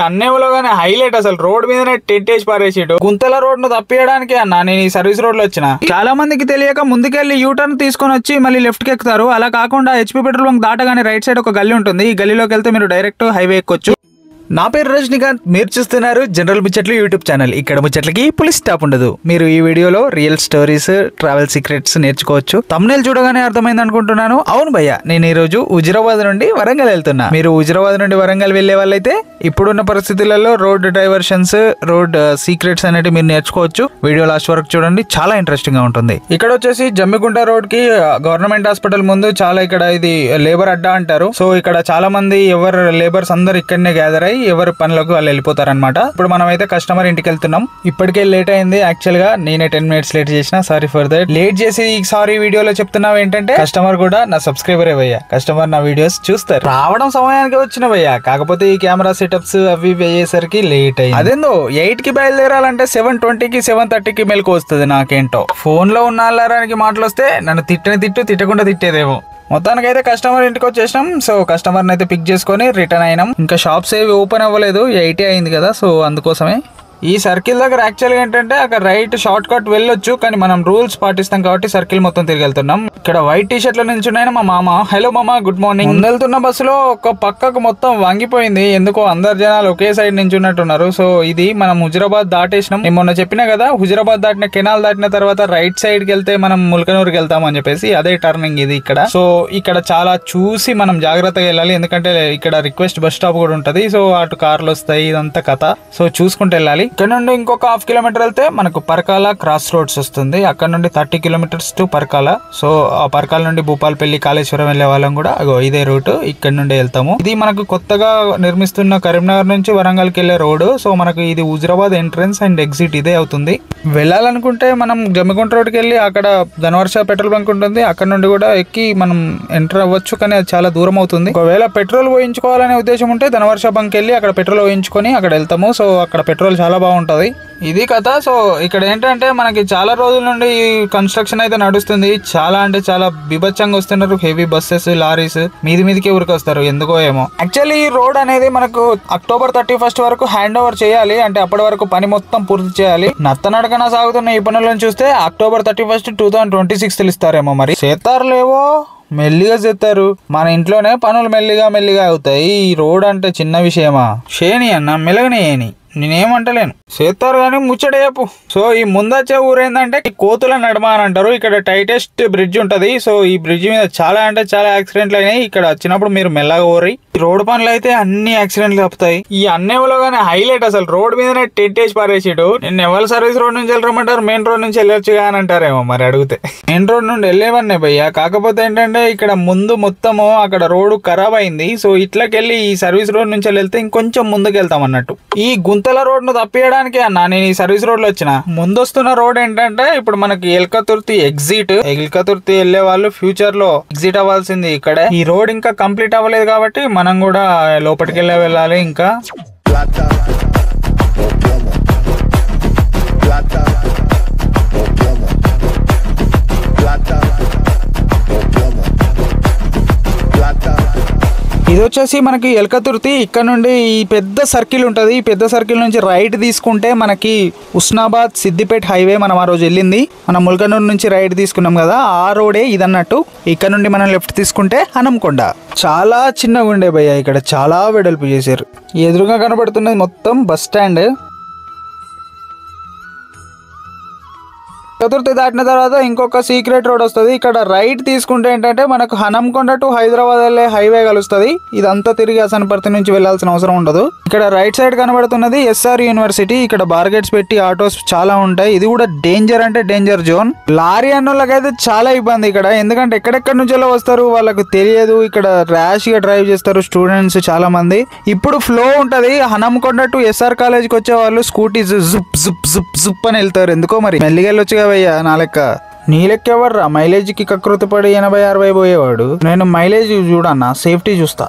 అన్నేవులోగానే highlight అసలు road మీదనే tent వేసి పారేసాడు. గుంతల రోడ్ ను తప్పియడానికి అన్న నేను ఈ సర్వీస్ రోడ్ లో వచ్చిన. చాలా మందికి తెలియక ముందుకెళ్లి యూటర్న్ తీసుకొని వచ్చి మళ్ళీ లెఫ్ట్ కి ఎక్కుతారు. అలా కాకుండా హెచ్పీ పెట్రోల్ బంక్ దాటగానే రైట్ సైడ్ ఒక గల్లీ ఉంటుంది. ఈ గల్లీలోకి వెళ్తే మీరు డైరెక్ట్ హైవే ఎక్కొచ్చు. నా పేరు రజనీకాంత్, మీరు చూస్తున్నారు జనరల్ ముచ్చట్లు యూట్యూబ్ ఛానల్. ఇక్కడ ముచ్చట్లకి పులిస్ స్టాప్ ఉండదు. మీరు ఈ వీడియోలో రియల్ స్టోరీస్, ట్రావెల్ సీక్రెట్స్ నేర్చుకోవచ్చు. తమ్నేల్ చూడగానే అర్థమైంది అనుకుంటున్నాను. అవును భయ్య, నేను ఈ రోజు హుజురాబాద్ నుండి వరంగల్ వెళ్తున్నా. మీరు హుజురాబాద్ నుండి వరంగల్ వెళ్లే వాళ్ళైతే ఇప్పుడున్న పరిస్థితులలో రోడ్ డైవర్షన్స్, రోడ్ సీక్రెట్స్ అనేవి మీరు నేర్చుకోవచ్చు. వీడియో లాస్ట్ వరకు చూడండి, చాలా ఇంట్రెస్టింగ్ గా ఉంటుంది. ఇక్కడ వచ్చేసి జమ్మికుంట రోడ్ కి గవర్నమెంట్ హాస్పిటల్ ముందు చాలా ఇక్కడ ఇది లేబర్ అడ్డా అంటారు. సో ఇక్కడ చాలా మంది ఎవరు లేబర్స్ అందరు ఇక్కడనే గ్యాదర్ అయ్యి ఎవరు పనులకు వాళ్ళు వెళ్ళిపోతారనమాట. ఇప్పుడు మనం అయితే కస్టమర్ ఇంటికి వెళ్తున్నాం. ఇప్పటికే లేట్ అయింది. యాక్చువల్ గా నేనే 10 minutes లేట్ చేసిన. Sorry for that. లేట్ చేసి సారీ వీడియోలో చెప్తున్నావు ఏంటంటే కస్టమర్ కూడా నా సబ్స్క్రైబరే భయ్యా. కస్టమర్ నా వీడియోస్ చూస్తారు. రావడం సమయానికి వచ్చిన భయ్యా, కాకపోతే ఈ కెమెరా సెటప్స్ అవి అయ్యేసరికి లేట్ అయ్యింది. అదేందో 8 కి బయలుదేరాలంటే 7:20కి 7:30కి మెలకు వస్తుంది. నాకేంటో ఫోన్ లో ఉన్న అల్లారానికి మాటలు వస్తే నన్ను తిట్టకుండా తిట్టేదేమో. మొత్తానికైతే కస్టమర్ ఇంటికి వచ్చేసినాం. సో కస్టమర్ అయితే పిక్ చేసుకొని రిటర్న్ అయినాం. ఇంకా షాప్స్ ఏవి ఓపెన్ అవ్వలేదు, 8 అయింది కదా. సో అందుకోసమే ఈ సర్కిల్ దగ్గర యాక్చువల్గా ఏంటంటే అక్కడ రైట్ షార్ట్ కట్ వెళ్ళొచ్చు, కానీ మనం రూల్స్ పాటిస్తాం కాబట్టి సర్కిల్ మొత్తం తిరిగి వెళ్తున్నాం. ఇక్కడ వైట్ టీ షర్ట్ లో నించున్నాయన మా మామ. హలో మామ, గుడ్ మార్నింగ్. ముందెళ్తున్న బస్సులో ఒక పక్కకు మొత్తం వంగిపోయింది. ఎందుకో అందరు జనాలు ఒకే సైడ్ నించున్నట్టున్నారు. సో ఇది మనం హుజురాబాద్ దాటేసినాం. నేను మొన్న చెప్పినా కదా, హుజురాబాద్ దాటిన కెనాల్ దాటిన తర్వాత రైట్ సైడ్ కి వెళ్తే మనం ముల్కనూరుకి వెళ్తాం అని చెప్పేసి అదే టర్నింగ్ ఇది ఇక్కడ. సో ఇక్కడ చాలా చూసి మనం జాగ్రత్తగా వెళ్ళాలి, ఎందుకంటే ఇక్కడ రిక్వెస్ట్ బస్ స్టాప్ కూడా ఉంటది. సో అటు కార్లు వస్తాయి, ఇదంతా కథ. సో చూసుకుంటూ వెళ్ళాలి. ఇక్కడ నుండి ఇంకొక 1/2 kilometer వెళ్తే మనకు పరకాల క్రాస్ రోడ్స్ వస్తుంది. అక్కడ నుండి 30 kilometers టు పరకాల. సో ఆ పరకాల నుండి భూపాలపల్లి, కాళేశ్వరం వెళ్లే వాళ్ళం కూడా ఇదే రూట్. ఇక్కడ నుండి వెళ్తాము. ఇది మనకు కొత్తగా నిర్మిస్తున్న కరీంనగర్ నుంచి వరంగల్ కి వెళ్లే రోడ్. సో మనకు ఇది హుజురాబాద్ ఎంట్రన్స్ అండ్ ఎగ్జిట్ ఇదే అవుతుంది. వెళ్ళాలనుకుంటే మనం జమ్మికుంట రోడ్కి వెళ్ళి అక్కడ ధనవర్ష పెట్రోల్ బంక్ ఉంటుంది, అక్కడ నుండి కూడా ఎక్కి మనం ఎంటర్ అవ్వచ్చు. కానీ అది చాలా దూరం అవుతుంది. ఒకవేళ పెట్రోల్ పోయించుకోవాలనే ఉద్దేశం ఉంటే ధనవర్ష బంక్ వెళ్ళి అక్కడ పెట్రోల్ పోయించుకొని అక్కడ వెళ్తాము. సో అక్కడ పెట్రోల్ చాలా బాగుంటది. ఇది కథ. సో ఇక్కడ ఏంటంటే మనకి చాలా రోజుల నుండి కన్స్ట్రక్షన్ అయితే నడుస్తుంది. చాలా అంటే చాలా బీభత్సంగా వస్తున్నారు హెవీ బస్సెస్, లారీస్ మీదికి ఉరికొస్తారు. ఎందుకో ఏమో. యాక్చువల్లీ ఈ రోడ్ అనేది మనకు October 31st వరకు హ్యాండ్ ఓవర్ చేయాలి. అంటే అప్పటి వరకు పని మొత్తం పూర్తి చేయాలి. నత్తనడకన సాగుతున్న ఈ పనులను చూస్తే October 31st 2026 తెలుస్తారేమో. మరి చేస్తారులేవో, మెల్లిగా చేస్తారు. మన ఇంట్లోనే పనులు మెల్లిగా అవుతాయి. ఈ రోడ్ అంటే చిన్న విషయమా? షేని అన్న మెలగనేయని నేనేమంటలేను, చేస్తారు కానీ ముచ్చటేపు. సో ఈ ముందొచ్చే ఊరు ఏంటంటే కోతుల నడమ అని అంటారు. ఇక్కడ టైటెస్ట్ బ్రిడ్జ్ ఉంటది. సో ఈ బ్రిడ్జ్ మీద చాలా అంటే చాలా యాక్సిడెంట్లు అయినాయి. ఇక్కడ వచ్చినప్పుడు మీరు మెల్లగా ఊరి. రోడ్ పనులు అయితే అన్ని యాక్సిడెంట్లు తప్పుతాయి. ఈ అన్నేవులోగానే హైలైట్ అసలు రోడ్ మీదనే టెంట్ వేసి పారేసాడు. నేను ఎవరి సర్వీస్ రోడ్ నుంచి వెళ్ళరమంటారు, మెయిన్ రోడ్ నుంచి వెళ్ళొచ్చుగా అని అంటారేమో. మరి అడిగితే మెయిన్ రోడ్ నుండి వెళ్ళేవన్నే భయ్యా. కాకపోతే ఏంటంటే ఇక్కడ ముందు మొత్తము అక్కడ రోడ్డు ఖరాబ్ అయింది. సో ఇట్లకెళ్ళి ఈ సర్వీస్ రోడ్ నుంచి వెళ్తే ఇంకొంచెం ముందుకు వెళ్తాం అన్నట్టు. ఈ గుంతల రోడ్ ను తప్పియడానికి అన్న నేను ఈ సర్వీస్ రోడ్ లో వచ్చిన. ముందొస్తున్న రోడ్ ఏంటంటే ఇప్పుడు మనకి ఎల్కతుర్తి ఎగ్జిట్. ఎల్కతుర్తి వెళ్లే వాళ్ళు ఫ్యూచర్ లో ఎగ్జిట్ అవ్వాల్సింది ఇక్కడే. ఈ రోడ్ ఇంకా కంప్లీట్ అవ్వలేదు కాబట్టి మనం కూడా లోపలికి వెళ్ళాలి. ఇంకా ఇది వచ్చేసి మనకి ఎల్కతుర్తి. ఇక్కడ నుండి ఈ పెద్ద సర్కిల్ ఉంటది. ఈ పెద్ద సర్కిల్ నుంచి రైట్ తీసుకుంటే మనకి ఉస్నాబాద్ సిద్దిపేట హైవే మనం ఆ రోజు వెళ్ళింది. మనం ముల్కనూరు నుంచి రైట్ తీసుకున్నాం కదా, ఆ రోడే ఇదన్నట్టు. ఇక్కడ నుండి మనం లెఫ్ట్ తీసుకుంటే హనంకొండ. చాలా చిన్నగా ఉండే భయ్య, ఇక్కడ చాలా వెడల్పు చేశారు. ఎదురుగా కనబడుతున్నది మొత్తం బస్ స్టాండ్. చతుర్థి దాటిన తర్వాత ఇంకొక సీక్రెట్ రోడ్ వస్తుంది. ఇక్కడ రైట్ తీసుకుంటే ఏంటంటే మనకు హనంకొండ టు హైదరాబాద్ వెళ్ళే హైవే కలుస్తుంది. ఇదంతా తిరిగి అసనపర్తి నుంచి వెళ్లాల్సిన అవసరం ఉండదు. ఇక్కడ రైట్ సైడ్ కనబడుతున్నది SR యూనివర్సిటీ. ఇక్కడ బార్గెట్స్ పెట్టి ఆటోస్ చాలా ఉంటాయి. ఇది కూడా డేంజర్ అంటే డేంజర్ జోన్. లారీ అన్నోళ్ళకైతే చాలా ఇబ్బంది ఇక్కడ, ఎందుకంటే ఎక్కడెక్కడి నుంచో వస్తారు, వాళ్ళకు తెలియదు. ఇక్కడ ర్యాష్ గా డ్రైవ్ చేస్తారు స్టూడెంట్స్ చాలా మంది. ఇప్పుడు ఫ్లో ఉంటది. హనంకొండ టు SR కాలేజ్కి వచ్చే వాళ్ళు స్కూటీ జుప్ జుప్ జుప్ జుప్ అని వెళ్తారు. ఎందుకో మరి మెల్లిగా వెళ్ళొచ్చుగా భయ్యా. నా లెక్క నీ లెక్క ఎవర్రా మైలేజ్ కి కకృతి పడి 80-60 పోయేవాడు. నేను మైలేజ్ చూడన్నా, సేఫ్టీ చూస్తా.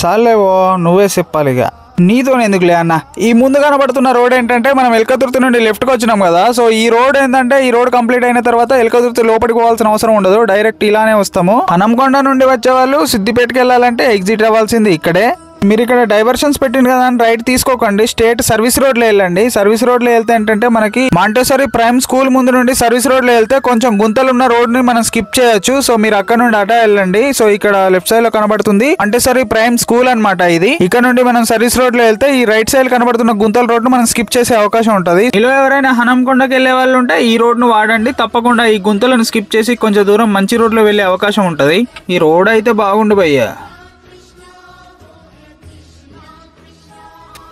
సాలేవో నువ్వే చెప్పాలిగా. నీతో ఎందుకులే అన్న. ఈ ముందు కనబడుతున్న రోడ్ ఏంటంటే మనం ఎల్కతుర్తి నుండి లెఫ్ట్ కి వచ్చినాం కదా. సో ఈ రోడ్ ఏంటంటే ఈ రోడ్ కంప్లీట్ అయిన తర్వాత ఎల్కతుర్తి లోపలికి పోవాల్సిన అవసరం ఉండదు, డైరెక్ట్ ఇలానే వస్తాము. హనంకొండ నుండి వచ్చే వాళ్ళు సిద్దిపేటకి వెళ్ళాలంటే ఎగ్జిట్ అవ్వాల్సింది ఇక్కడే. మీరు ఇక్కడ డైవర్షన్స్ పెట్టింది కదా అని రైట్ తీసుకోకండి, స్టేట్ సర్వీస్ రోడ్ లో వెళ్ళండి. సర్వీస్ రోడ్ లో వెళ్తే ఏంటంటే మనకి మాంటెసరీ ప్రైమ్ స్కూల్ ముందు నుండి సర్వీస్ రోడ్ లో వెళ్తే కొంచెం గుంతలు ఉన్న రోడ్ ని మనం స్కిప్ చేయొచ్చు. సో మీరు అక్కడ నుండి అటా వెళ్ళండి. సో ఇక్కడ లెఫ్ట్ సైడ్ లో కనబడుతుంది మాంటెసరీ ప్రైమ్ స్కూల్ అన్నమాట ఇది. ఇక్కడ నుండి మనం సర్వీస్ రోడ్ లో వెళ్తే ఈ రైట్ సైడ్ కనబడుతున్న గుంతల రోడ్ ను మనం స్కిప్ చేసే అవకాశం ఉంటుంది. ఇలా ఎవరైనా హనంకొండకి వెళ్లే వాళ్ళు ఉంటే ఈ రోడ్ ను వాడండి. తప్పకుండా ఈ గుంతలను స్కిప్ చేసి కొంచెం దూరం మంచి రోడ్ లో వెళ్లే అవకాశం ఉంటది. ఈ రోడ్ అయితే బాగుండు భయ్యా.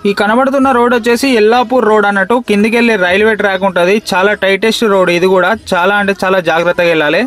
ఈ కనబడుతున్న రోడ్ వచ్చేసి ఎల్లాపూర్ రోడ్ అన్నట్టు కిందికి వెళ్ళే రైల్వే ట్రాక్ ఉంటుంది. చాలా టైటెస్ట్ రోడ్ ఇది కూడా. చాలా అంటే చాలా జాగ్రత్తగా వెళ్ళాలి.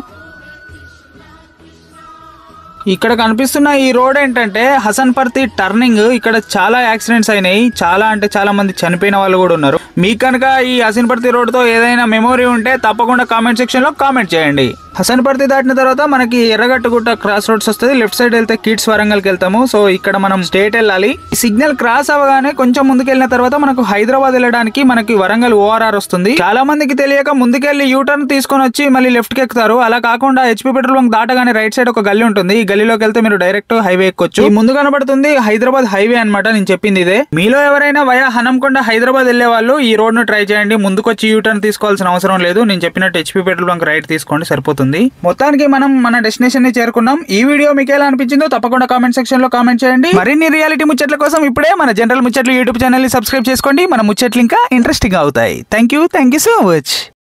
ఇక్కడ కనిపిస్తున్న ఈ రోడ్ ఏంటంటే హసన్పర్తి టర్నింగ్. ఇక్కడ చాలా యాక్సిడెంట్స్ అయినాయి. చాలా అంటే చాలా మంది చనిపోయిన వాళ్ళు కూడా ఉన్నారు. మీకు కనుక ఈ హసన్పర్తి రోడ్ తో ఏదైనా మెమొరీ ఉంటే తప్పకుండా కామెంట్ సెక్షన్ లో కామెంట్ చేయండి. హసన్పర్తి దాటిన తర్వాత మనకి ఎర్రగట్టుగుట్ట క్రాస్ రోడ్స్ వస్తుంది. లెఫ్ట్ సైడ్ వెళ్తే కిడ్స్ వరంగల్కి వెళ్తాము. సో ఇక్కడ మనం స్టేట్ వెళ్ళాలి. సిగ్నల్ క్రాస్ అవగానే కొంచెం ముందుకెళ్ళిన తర్వాత మనకు హైదరాబాద్ వెళ్ళడానికి మనకి వరంగల్ ఓఆర్ఆర్ వస్తుంది. చాలా మందికి తెలియక ముందుకెళ్లి యూటర్న్ తీసుకొని వచ్చి మళ్ళీ లెఫ్ట్ కి ఎక్కుతారు. అలా కాకుండా హెచ్పీ పెట్రోల్ బంక్ దాటగానే రైట్ సైడ్ ఒక గల్లీ ఉంటుంది. ఈ గల్లీలోకి వెళ్తే మీరు డైరెక్ట్ హైవే ఎక్కొచ్చు. ఈ ముందు కనబడుతుంది హైదరాబాద్ హైవే అన్నమాట. నేను చెప్పింది ఇదే. మీలో ఎవరైనా వయా హనంకొండ హైదరాబాద్ వెళ్లే వాళ్ళు ఈ రోడ్ ను ట్రై చేయండి. ముందుకొచ్చి యూటర్న్ తీసుకోవాల్సిన అవసరం లేదు. నేను చెప్పినట్టు హెచ్పీ పెట్రోల్ బంక్ రైట్ తీసుకోండి, సరిపోతుంది. మొత్తానికి మనం మన డెస్టినేషన్ ని చేరుకున్నాం. ఈ వీడియో మీకు ఎలా అనిపించిందో తప్పకుండా కామెంట్ సెక్షన్ లో కామెంట్ చేయండి. మరిన్ని రియాలిటీ ముచ్చట్ల కోసం ఇప్పుడే మన జనరల్ ముచ్చట్లు యూట్యూబ్ ఛానల్ ని సబ్స్క్రైబ్ చేసుకోండి. మన ముచ్చట్లు ఇంకా ఇంట్రెస్టింగ్ అవుతాయి. Thank you so much.